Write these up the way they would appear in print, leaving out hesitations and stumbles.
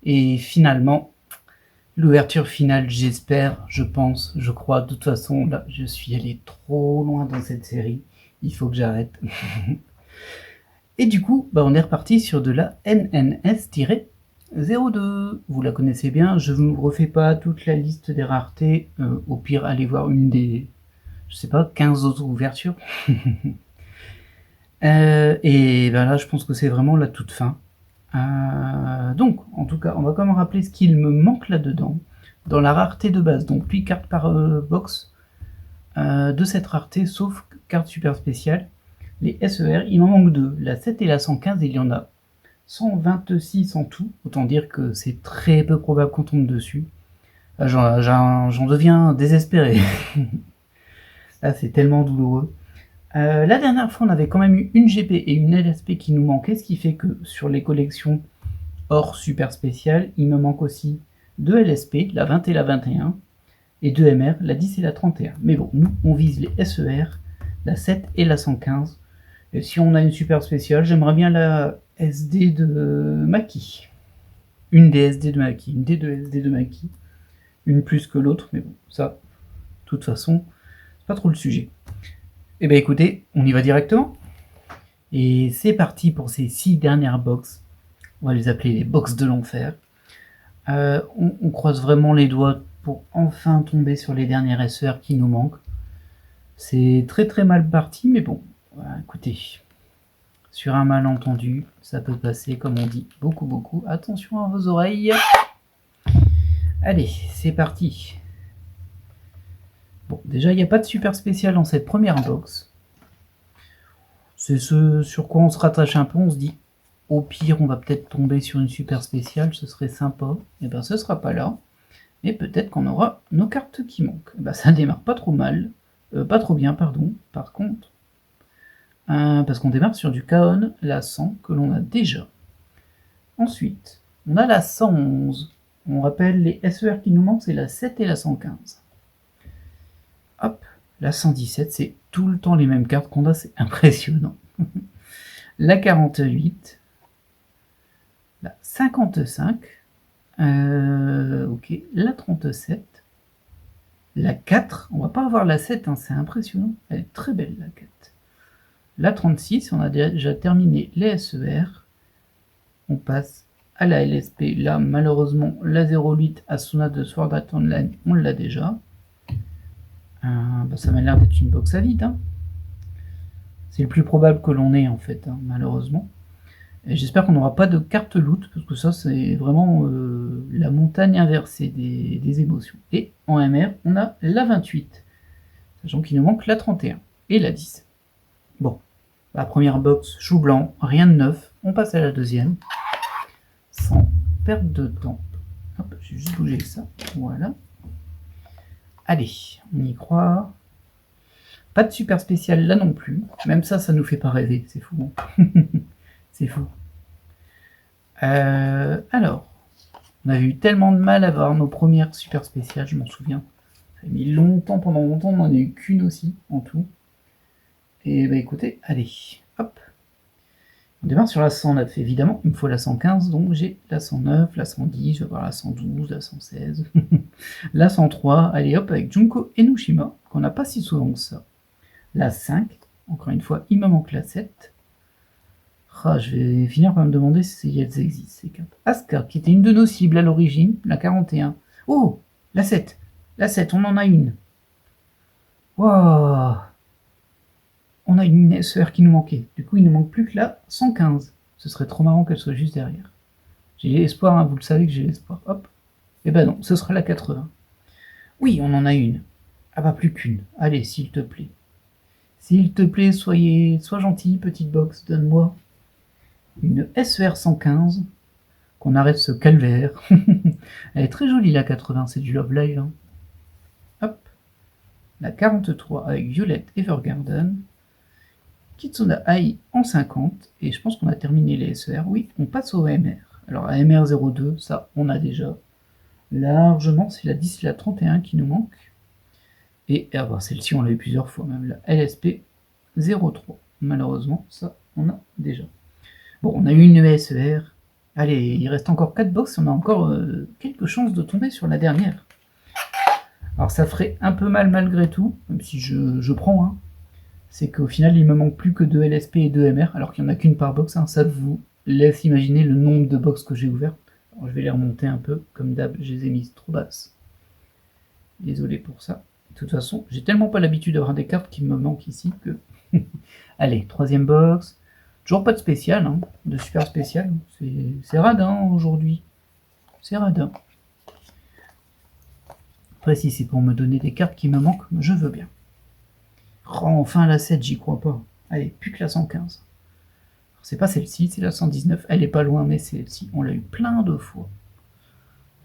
Et finalement, l'ouverture finale, j'espère, je pense, je crois, de toute façon, là, je suis allé trop loin dans cette série. Il faut que j'arrête. Et du coup, on est reparti sur de la NNS-02. Vous la connaissez bien, je ne vous refais pas toute la liste des raretés. Au pire, allez voir une des, je sais pas, 15 autres ouvertures. Et là, je pense que c'est vraiment la toute fin. Donc, en tout cas, on va quand même rappeler ce qu'il me manque là-dedans. Dans la rareté de base, donc 8 cartes par box de cette rareté, sauf carte super spéciale. Les SER, il m'en manque 2. La 7 et la 115, il y en a 126 en tout. Autant dire que c'est très peu probable qu'on tombe dessus. J'en deviens désespéré. Là, c'est tellement douloureux. La dernière fois, on avait quand même eu une GP et une LSP qui nous manquaient, ce qui fait que sur les collections hors super spécial, il me manque aussi 2 LSP, la 20 et la 21, et 2 MR, la 10 et la 31. Mais bon, nous, on vise les SER, la 7 et la 115. Et si on a une super spéciale, j'aimerais bien la SD de Maki. Une des SD de Maki, une des deux SD de Maki. Une plus que l'autre, mais bon, ça, de toute façon, c'est pas trop le sujet. Eh bien écoutez, on y va directement. Et c'est parti pour ces 6 dernières box. On va les appeler les box de l'enfer. On croise vraiment les doigts pour enfin tomber sur les dernières SER qui nous manquent. C'est très très mal parti, mais bon, écoutez, sur un malentendu, ça peut passer, comme on dit, beaucoup. Attention à vos oreilles. Allez, c'est parti. Bon, déjà, il n'y a pas de super spécial dans cette première box. C'est ce sur quoi on se rattache un peu, on se dit, au pire, on va peut-être tomber sur une super spéciale, ce serait sympa. Et ben, ce sera pas là. Mais peut-être qu'on aura nos cartes qui manquent. Et ben, ça démarre pas trop mal. Pas trop bien, pardon. Par contre, parce qu'on démarre sur du Kaon, la 100, que l'on a déjà. Ensuite, on a la 111. On rappelle les SER qui nous manquent, c'est la 7 et la 115. Hop, la 117, c'est tout le temps les mêmes cartes qu'on a, c'est impressionnant. La 48, la 55, ok, la 37, la 4, on va pas avoir la 7, hein, c'est impressionnant, elle est très belle la 4. La 36, on a déjà terminé les SER, on passe à la LSP, là malheureusement la 08 Asuna de Sword Art Online, on l'a déjà. Ça m'a l'air d'être une box à vide, hein. C'est le plus probable que l'on ait en fait, hein, malheureusement. Et j'espère qu'on n'aura pas de carte loot, parce que ça c'est vraiment la montagne inversée des émotions. Et en MR, on a la 28, sachant qu'il nous manque la 31 et la 10. Bon, la première box, chou blanc, rien de neuf, on passe à la deuxième, sans perte de temps. Hop, j'ai juste bougé ça, voilà. Allez, on y croit. Pas de super spécial là non plus, même ça nous fait pas rêver, c'est fou. Hein. C'est fou. Alors, on avait eu tellement de mal à avoir nos premières super spéciales, je m'en souviens. Ça a mis longtemps, pendant longtemps, on n'en a eu qu'une aussi, en tout. Et bah écoutez, allez, hop. On démarre sur la 109, évidemment, il me faut la 115, donc j'ai la 109, la 110, je vais avoir la 112, la 116, la 103, allez hop, avec Junko Enoshima, qu'on n'a pas si souvent que ça. La 5, encore une fois, il me manque la 7. Je vais finir par me demander si elles existent, ces cartes. Asuka, qui était une de nos cibles à l'origine, la 41. Oh, la 7. La 7, on en a une. Waouh. On a une SER qui nous manquait. Du coup, il ne manque plus que la 115. Ce serait trop marrant qu'elle soit juste derrière. J'ai espoir, hein, vous le savez que j'ai espoir. Hop. Eh ben non, ce sera la 80. Oui, on en a une. Ah bah plus qu'une. Allez, s'il te plaît. S'il te plaît, sois gentil, petite box, donne-moi une SER 115, qu'on arrête ce calvaire. Elle est très jolie la 80, c'est du Love Live. Hein. Hop. La 43 avec Violet Evergarden. Kitsuna Ai en 50, et je pense qu'on a terminé les SER. Oui, on passe au MR. Alors à MR02, ça on a déjà largement, c'est la 10 et la 31 qui nous manquent. Et celle-ci on l'a eu plusieurs fois même, la LSP 03. Malheureusement, ça on a déjà. Bon, on a eu une SER, Allez, il reste encore 4 box, on a encore quelques chances de tomber sur la dernière. Alors ça ferait un peu mal malgré tout, même si je prends, hein. C'est qu'au final il me manque plus que 2 LSP et 2 MR, alors qu'il n'y en a qu'une par box, hein. Ça vous laisse imaginer le nombre de box que j'ai ouvert. Alors, je vais les remonter un peu, comme d'hab, je les ai mises trop basses. Désolé pour ça. De toute façon, j'ai tellement pas l'habitude d'avoir des cartes qui me manquent ici que... Allez, troisième box. Toujours pas de spécial, hein, de super spécial. C'est radin aujourd'hui. C'est radin. Après, si c'est pour me donner des cartes qui me manquent, je veux bien. Oh, enfin la 7, j'y crois pas. Allez, plus que la 115. C'est pas celle-ci, c'est la 119. Elle est pas loin, mais c'est celle-ci. On l'a eu plein de fois.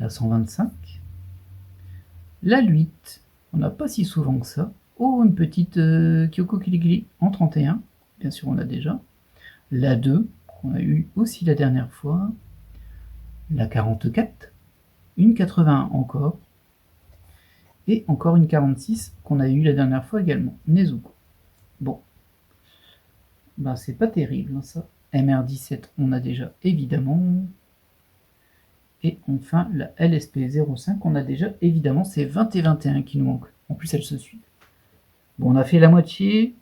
La 125. La 8. On n'a pas si souvent que ça. Oh, une petite Kyoko Kiligili en 31. Bien sûr, on a déjà. La 2, qu'on a eu aussi la dernière fois. La 44. Une 81 encore. Et encore une 46 qu'on a eu la dernière fois également. Nezuko. Bon. Ben, c'est pas terrible, hein, ça. MR17, on a déjà évidemment. Et enfin, la LSP05, on a déjà évidemment. C'est 20 et 21 qui nous manquent. En plus, elles se suivent. Bon, on a fait la moitié.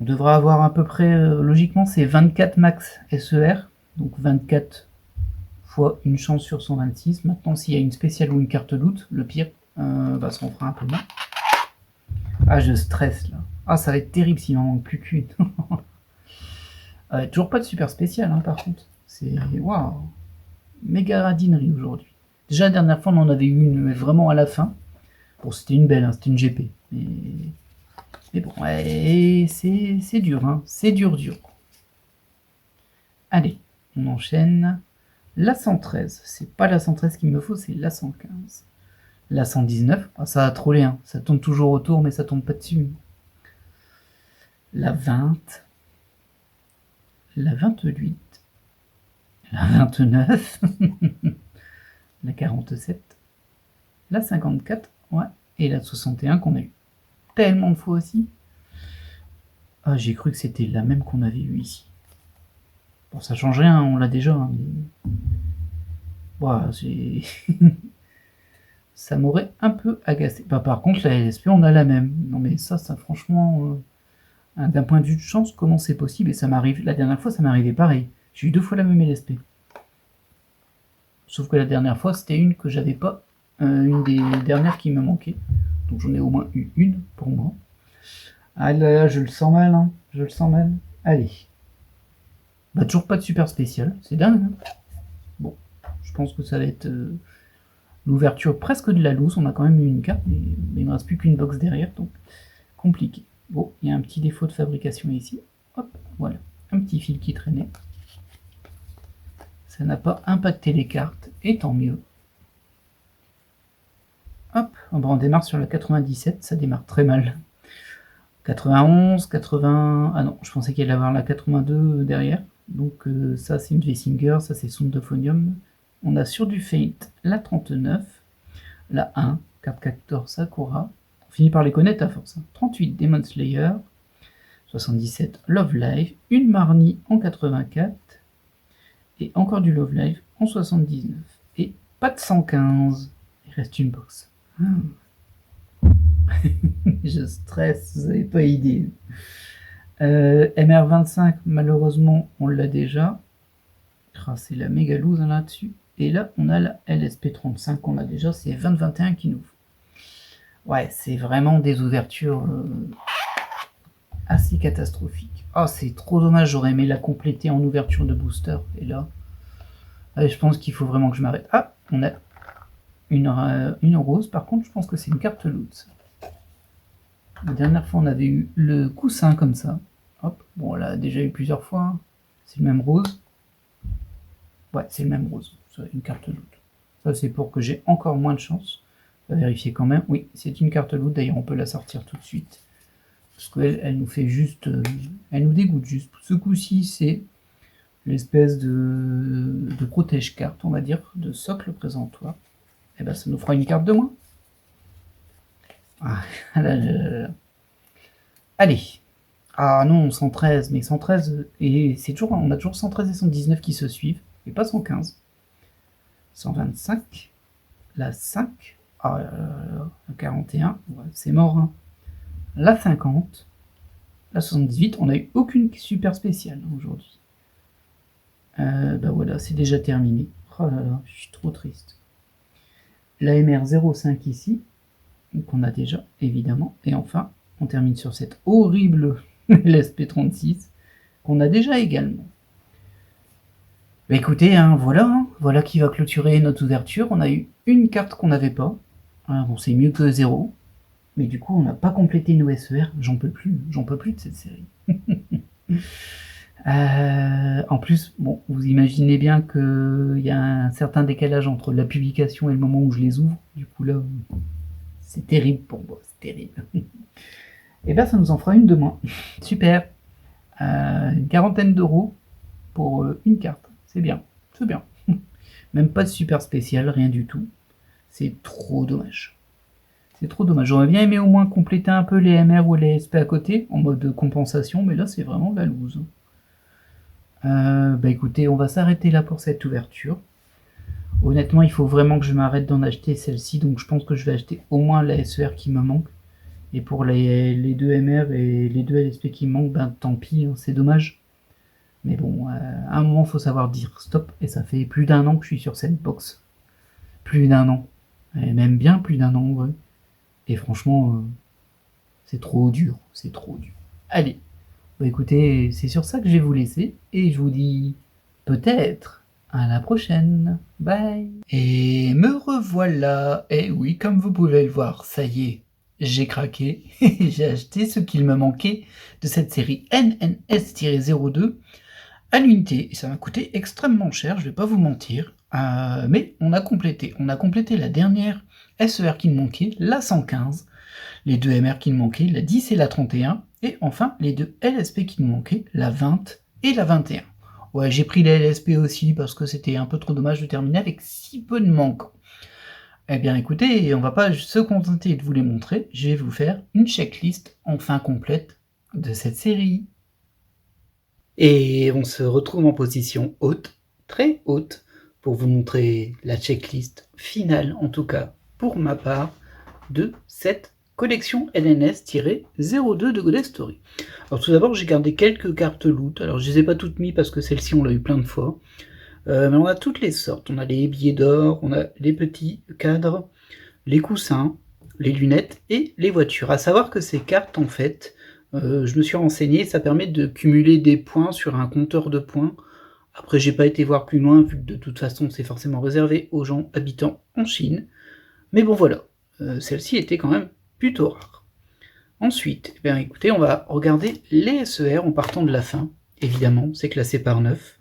On devra avoir à peu près, logiquement, c'est 24 max SER. Donc 24 fois une chance sur 126. Maintenant, s'il y a une spéciale ou une carte loot, le pire, bah, ça en fera un peu moins. Ah, je stresse là. Ah, ça va être terrible s'il m'en manque plus qu'une. Toujours pas de super spécial, hein, par contre. C'est... Waouh. Méga radinerie aujourd'hui. Déjà, la dernière fois, on en avait eu une, mais vraiment à la fin. Bon, c'était une belle, hein, c'était une GP. Mais bon, ouais, c'est dur, hein. C'est dur. Allez, on enchaîne. La 113. C'est pas la 113 qu'il me faut, c'est la 115. La 119. Ah, ça a trollé, hein. Ça tombe toujours autour, mais ça tombe pas dessus. La 20. La 28. La 29. La 47. La 54. Ouais. Et la 61 qu'on a eu tellement de fois aussi. Ah, j'ai cru que c'était la même qu'on avait eu ici. Bon, ça change rien, on l'a déjà. Hein, mais... Voilà, ça m'aurait un peu agacé. Bah, par contre, la LSP, on a la même. Non, mais ça franchement, d'un point de vue de chance, comment c'est possible? Et ça m'arrive. La dernière fois, ça m'est arrivé pareil. J'ai eu 2 fois la même LSP. Sauf que la dernière fois, c'était une que j'avais pas. Une des dernières qui me manquait. Donc j'en ai au moins eu une pour moi. Ah là là, je le sens mal, hein. Je le sens mal. Allez. Bah, toujours pas de super spécial. C'est dingue, hein. Bon, je pense que ça va être l'ouverture presque de la loose. On a quand même eu une carte, mais il ne reste plus qu'une box derrière, donc compliqué. Bon, il y a un petit défaut de fabrication ici. Hop, voilà. Un petit fil qui traînait. Ça n'a pas impacté les cartes, et tant mieux. Hop, on démarre sur la 97, ça démarre très mal. 91, 80... Ah non, je pensais qu'il allait avoir la 82 derrière. Donc ça c'est une Vessinger, ça c'est Sondophonium. On a sur du Fate la 39, la 1, carte Captor Sakura. On finit par les connaître à force. 38, Demon Slayer. 77, Love Live. Une Marnie en 84. Et encore du Love Live en 79. Et pas de 115. Il reste une box. Je stresse, vous n'avez pas idée. MR25, malheureusement, on l'a déjà. C'est la méga loose là-dessus. Et là, on a la LSP35 qu'on a déjà. C'est 20-21 qui nous faut. Ouais, c'est vraiment des ouvertures assez catastrophiques. Oh, c'est trop dommage. J'aurais aimé la compléter en ouverture de booster. Et là, je pense qu'il faut vraiment que je m'arrête. Ah, on a une rose. Par contre, je pense que c'est une carte loot. La dernière fois, on avait eu le coussin comme ça. Hop, bon, on l'a déjà eu plusieurs fois. Hein. C'est le même rose. Ouais, c'est le même rose. C'est une carte loot. Ça, c'est pour que j'ai encore moins de chance. On va vérifier quand même. Oui, c'est une carte loot. D'ailleurs, on peut la sortir tout de suite. Parce qu'elle elle nous fait juste... elle nous dégoûte juste. Ce coup-ci, c'est l'espèce de protège-carte, on va dire, de socle présentoir. Et ben, ça nous fera une carte de moins. Ah, là, là, là. Allez. Ah non, 113, mais 113, et c'est toujours, on a toujours 113 et 119 qui se suivent, et pas 115. 125, la 5, ah, la 41, ouais, c'est mort, hein. La 50, la 78, on n'a eu aucune super spéciale aujourd'hui. Bah voilà, c'est déjà terminé. Oh là là, je suis trop triste. La MR05 ici, qu'on a déjà, évidemment. Et enfin, on termine sur cette horrible LSP36, qu'on a déjà également. Bah écoutez, hein, voilà qui va clôturer notre ouverture. On a eu une carte qu'on n'avait pas. Bon, c'est mieux que 0. Mais du coup, on n'a pas complété nos SER. J'en peux plus de cette série. En plus, bon, vous imaginez bien qu'il y a un certain décalage entre la publication et le moment où je les ouvre. Du coup, là, c'est terrible pour moi, c'est terrible. Et bien, ça nous en fera une de moins. Super. Une quarantaine d'euros pour une carte. C'est bien, c'est bien. Même pas de super spécial, rien du tout. C'est trop dommage. C'est trop dommage. J'aurais bien aimé au moins compléter un peu les MR ou les SP à côté, en mode compensation, mais là, c'est vraiment la loose. Bah écoutez, on va s'arrêter là pour cette ouverture. Honnêtement, il faut vraiment que je m'arrête d'en acheter celle-ci, donc je pense que je vais acheter au moins la SER qui me manque. Et pour les 2 MR et les 2 LSP qui me manquent, ben tant pis, hein, c'est dommage. Mais bon, à un moment, il faut savoir dire stop, et ça fait plus d'1 an que je suis sur cette box. Plus d'1 an. Et même bien plus d'1 an, ouais. Et franchement, c'est trop dur, c'est trop dur. Allez, bah écoutez, c'est sur ça que je vais vous laisser, et je vous dis peut-être à la prochaine. Bye. Et me revoilà. Et oui, comme vous pouvez le voir, ça y est, j'ai craqué. J'ai acheté ce qu'il me manquait de cette série NNS-02 à l'unité. Et ça m'a coûté extrêmement cher, je vais pas vous mentir. Mais on a complété. On a complété la dernière SER qui me manquait, la 115, les 2 MR qui me manquaient, la 10 et la 31, et enfin les 2 LSP qui me manquaient, la 20 et la 21. Ouais, j'ai pris les LSP aussi parce que c'était un peu trop dommage de terminer avec si peu de manquants. Eh bien écoutez, on va pas se contenter de vous les montrer, je vais vous faire une checklist enfin complète de cette série. Et on se retrouve en position haute, très haute, pour vous montrer la checklist finale, en tout cas pour ma part, de cette collection LNS-02 de Godest Story. Alors tout d'abord, j'ai gardé quelques cartes loot. Alors je les ai pas toutes mises parce que celle-ci on l'a eu plein de fois. Mais on a toutes les sortes. On a les billets d'or, on a les petits cadres, les coussins, les lunettes et les voitures. À savoir que ces cartes, en fait, je me suis renseigné, ça permet de cumuler des points sur un compteur de points. Après, j'ai pas été voir plus loin, vu que de toute façon, c'est forcément réservé aux gens habitant en Chine. Mais bon, voilà. Celle-ci était quand même plutôt rare. Ensuite, eh bien, écoutez, on va regarder les SER en partant de la fin. Évidemment, c'est classé par 9.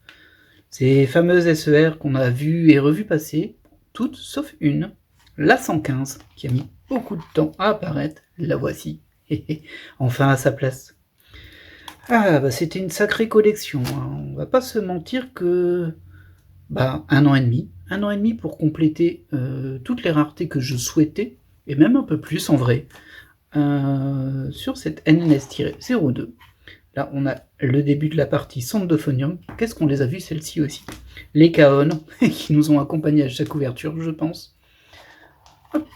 Ces fameuses SER qu'on a vues et revues passer, toutes sauf une, la 115, qui a mis beaucoup de temps à apparaître. La voici, enfin à sa place. Ah, bah c'était une sacrée collection, hein. On va pas se mentir que... Bah, un an et demi pour compléter toutes les raretés que je souhaitais, et même un peu plus en vrai, sur cette NNS-02. Là, on a le début de la partie Sondophonium. Qu'est-ce qu'on les a vus, celles-ci aussi? Les Kaon, qui nous ont accompagnés à chaque ouverture, je pense. Hop.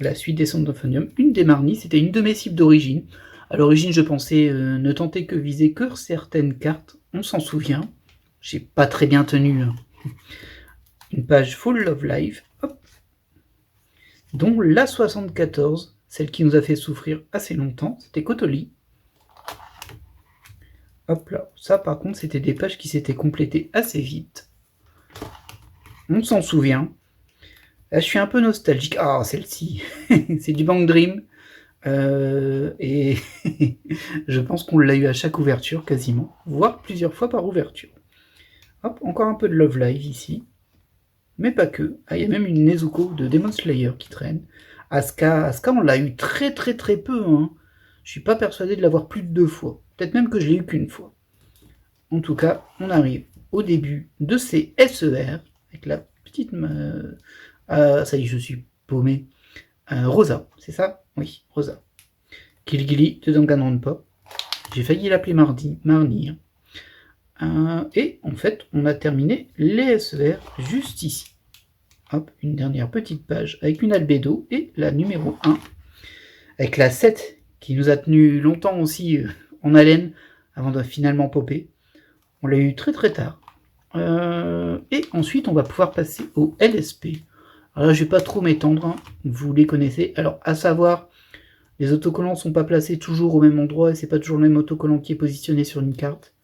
La suite des Sondophonium. Une des Marnies, c'était une de mes cibles d'origine. À l'origine, je pensais ne tenter que viser que certaines cartes. On s'en souvient. J'ai pas très bien tenu. Une page Full of Life. Hop. Dont la 74, celle qui nous a fait souffrir assez longtemps, c'était Kotoli. Hop là, ça par contre c'était des pages qui s'étaient complétées assez vite. On s'en souvient. Là je suis un peu nostalgique. Ah, celle-ci, c'est du Bang Dream. Et je pense qu'on l'a eu à chaque ouverture quasiment, voire plusieurs fois par ouverture. Hop, encore un peu de Love Live ici. Mais pas que. Ah, il y a même une Nezuko de Demon Slayer qui traîne. Asuka, on l'a eu très peu, hein. Je suis pas persuadé de l'avoir plus de 2 fois. Peut-être même que je l'ai eu qu'une fois. En tout cas, on arrive au début de ces SER, avec la petite... ça y est, je suis paumé. Rosa, c'est ça? Oui, Rosa. Kilgili de Danganronpa. J'ai failli l'appeler Marnie. Et en fait, on a terminé les SER juste ici. Hop, une dernière petite page avec une albédo et la numéro 1, avec la 7 qui nous a tenu longtemps aussi en haleine avant de finalement popper. On l'a eu très très tard. Et ensuite, on va pouvoir passer au LSP. Alors là, je vais pas trop m'étendre, hein. Vous les connaissez. Alors, à savoir, les autocollants sont pas placés toujours au même endroit et c'est pas toujours le même autocollant qui est positionné sur une carte.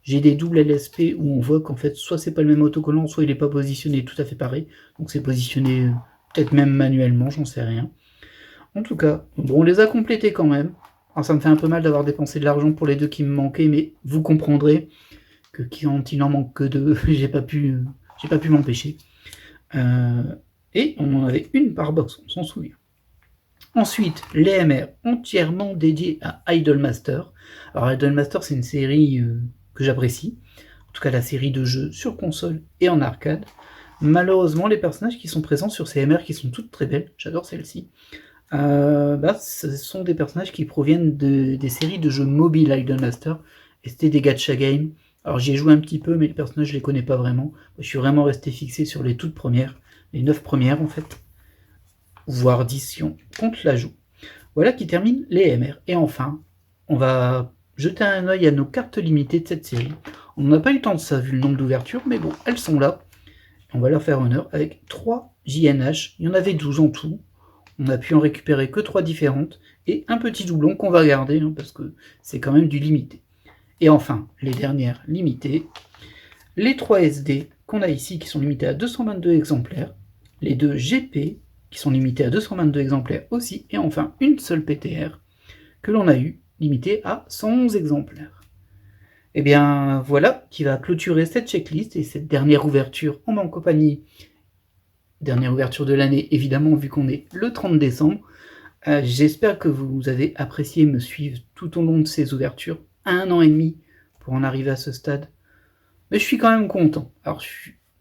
J'ai des doubles LSP où on voit qu'en fait, soit c'est pas le même autocollant, soit il est pas positionné tout à fait pareil. Donc c'est positionné peut-être même manuellement, j'en sais rien. En tout cas, bon, on les a complétés quand même. Alors ça me fait un peu mal d'avoir dépensé de l'argent pour les deux qui me manquaient, mais vous comprendrez que quand il n'en manque que deux, j'ai pas pu m'empêcher. Et on en avait une par box, on s'en souvient. Ensuite, les MR entièrement dédiés à Idolmaster. Alors Idolmaster, c'est une série que j'apprécie. En tout cas, la série de jeux sur console et en arcade. Malheureusement, les personnages qui sont présents sur ces MR, qui sont toutes très belles, j'adore celle-ci, ce sont des personnages qui proviennent des séries de jeux mobiles Idolmaster. Et c'était des gacha games. Alors j'y ai joué un petit peu, mais les personnages, je les connais pas vraiment. Je suis vraiment resté fixé sur les toutes premières, les 9 premières en fait. Voire 10 si on compte l'ajout. Voilà qui termine les MR. Et enfin, on va jeter un œil à nos cartes limitées de cette série. On n'a pas eu le temps de ça vu le nombre d'ouvertures, mais bon, elles sont là. On va leur faire honneur avec 3 JNH. Il y en avait 12 en tout. On a pu en récupérer que 3 différentes. Et un petit doublon qu'on va garder, hein, parce que c'est quand même du limité. Et enfin, les dernières limitées. Les 3 SD qu'on a ici, qui sont limités à 222 exemplaires. Les 2 GP, qui sont limités à 222 exemplaires aussi, et enfin une seule PTR, que l'on a eu, limitée à 111 exemplaires. Et bien voilà qui va clôturer cette checklist et cette dernière ouverture en ma compagnie. Dernière ouverture de l'année, évidemment, vu qu'on est le 30 décembre. J'espère que vous avez apprécié me suivre tout au long de ces ouvertures, 1 an et demi pour en arriver à ce stade. Mais je suis quand même content. Alors,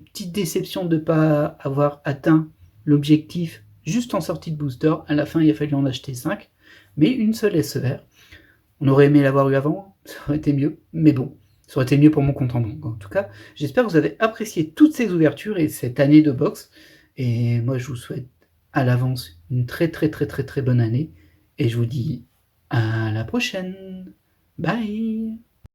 petite déception de ne pas avoir atteint l'objectif juste en sortie de booster. À la fin, il a fallu en acheter 5, mais une seule SER. On aurait aimé l'avoir eu avant, ça aurait été mieux, mais bon, ça aurait été mieux pour mon compte en banque. En tout cas, j'espère que vous avez apprécié toutes ces ouvertures et cette année de box. Et moi, je vous souhaite à l'avance une très très très très très bonne année. Et je vous dis à la prochaine. Bye.